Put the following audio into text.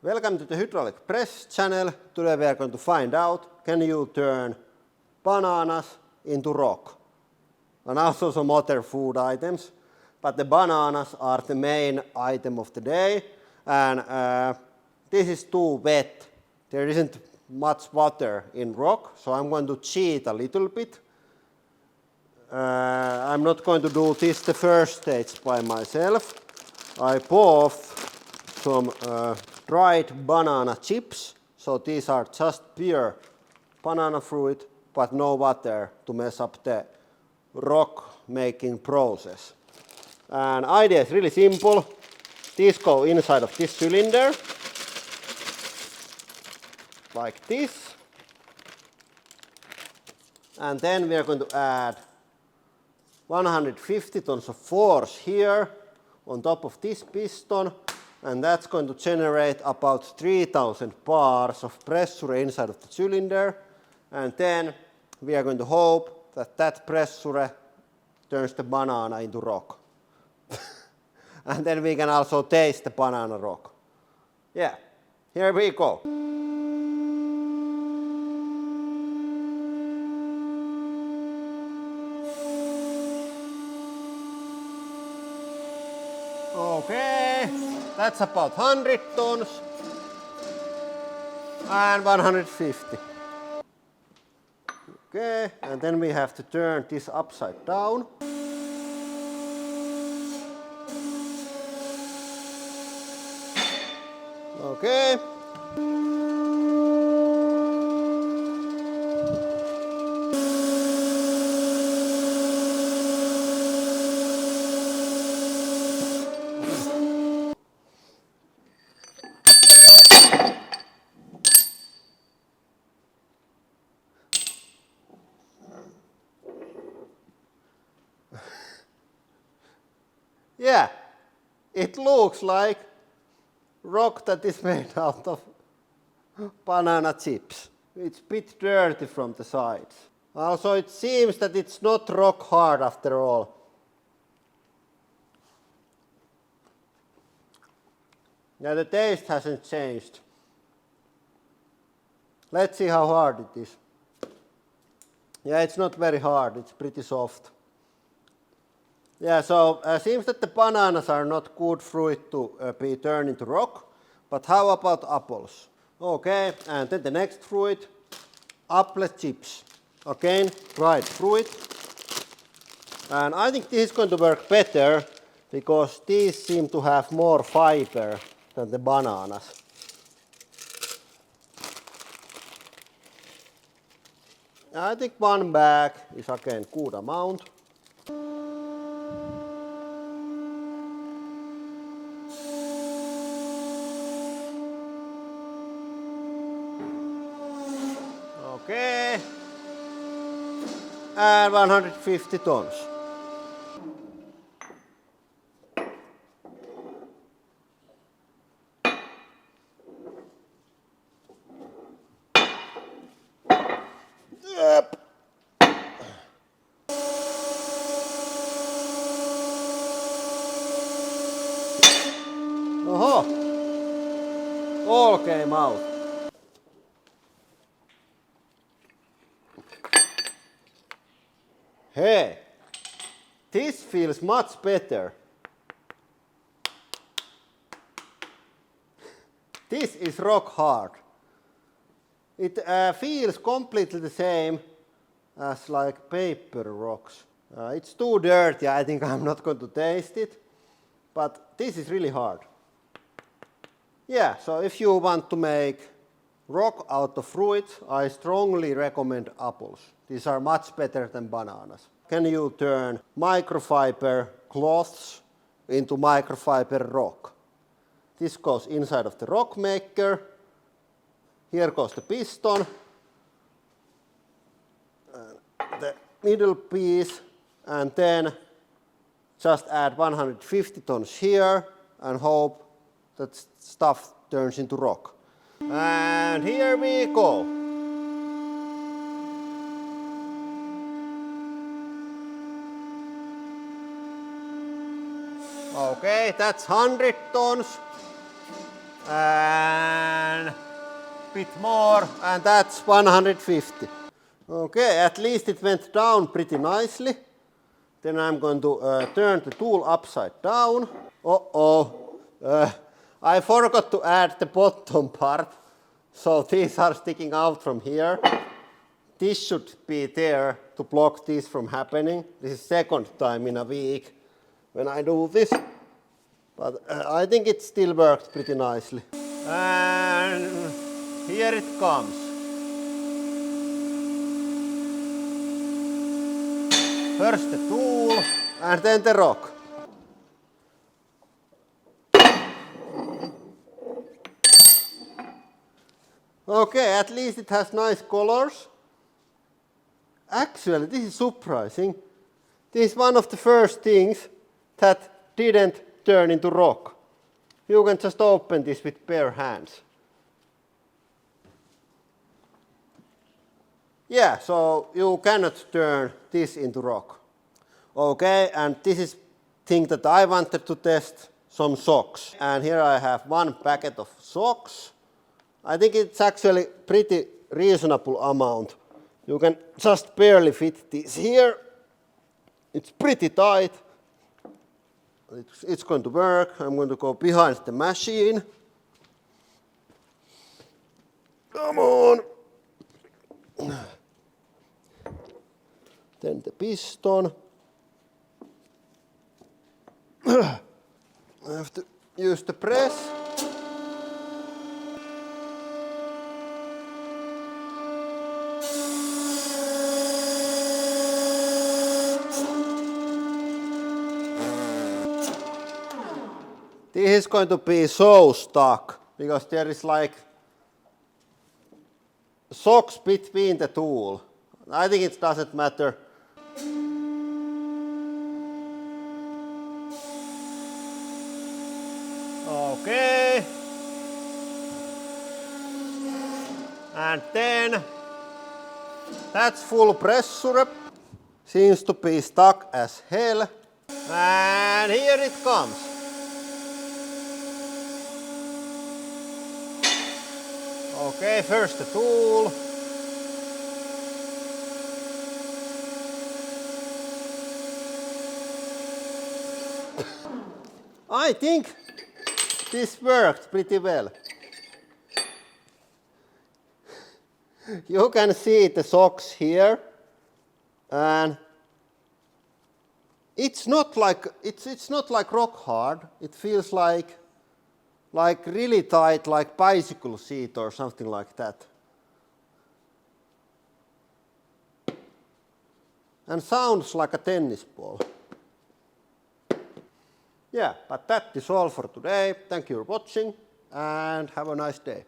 Welcome to the hydraulic press channel. Today we are going to find out, can you turn bananas into rock? And also some other food items. But the bananas are the main item of the day. And this is too wet. There isn't much water in rock, so I'm going to cheat a little bit. I'm not going to do this the first stage by myself. I bought some dried banana chips. So these are just pure banana fruit, but no water to mess up the rock making process. And idea is really simple. These go inside of this cylinder, like this. And then we are going to add 150 tons of force here on top of this piston, and that's going to generate about 3000 bars of pressure inside of the cylinder. And then we are going to hope that that pressure turns the banana into rock. And then we can also taste the banana rock. Yeah, here we go. Okay, that's about 100 tons and 150. Okay, and then we have to turn this upside down. Okay. Yeah, it looks like rock that is made out of banana chips. It's a bit dirty from the sides. Also, it seems that it's not rock hard after all. Yeah, the taste hasn't changed. Let's see how hard it is. Yeah, it's not very hard, it's pretty soft. Yeah, so seems that the bananas are not good fruit to be turned into rock. But how about apples? Okay, and then the next fruit, apple chips. Again, dried fruit. And I think this is going to work better because these seem to have more fiber than the bananas. I think one bag is again good amount. Okay, and 150 tons. Yep. Oho, all came out. Hey, this feels much better. This is rock hard. It feels completely the same as like paper rocks. It's too dirty, I think I'm not going to taste it. But this is really hard. Yeah, so if you want to make rock out of fruit, I strongly recommend apples. These are much better than bananas. Can you turn microfiber cloths into microfiber rock? This goes inside of the rock maker. Here goes the piston. The middle piece, and then just add 150 tons here and hope that stuff turns into rock. And here we go. Okay, that's 100 tons. bit more, and that's 150. Okay, at least it went down pretty nicely. Then I'm going to turn the tool upside down. I forgot to add the bottom part, so these are sticking out from here. This should be there to block this from happening. This is second time in a week when I do this, but I think it still worked pretty nicely. And here it comes. First the tool and then the rock. Okay, at least it has nice colors. Actually, this is surprising. This is one of the first things that didn't turn into rock. You can just open this with bare hands. Yeah, so you cannot turn this into rock. Okay, and this is thing that I wanted to test, some socks. And here I have one packet of socks. I think it's actually pretty reasonable amount. You can just barely fit this here. It's pretty tight. It's going to work. I'm going to go behind the machine. Come on. Then the piston. I have to use the press. This is going to be so stuck because there is like socks between the tool. I think it doesn't matter. Okay. And then that's full pressure. Seems to be stuck as hell. And here it comes. Okay, first the tool. I think this worked pretty well. You can see the socks here, and it's not like rock hard. It feels like really tight, like bicycle seat or something like that. And sounds like a tennis ball. Yeah, but that is all for today. Thank you for watching and have a nice day.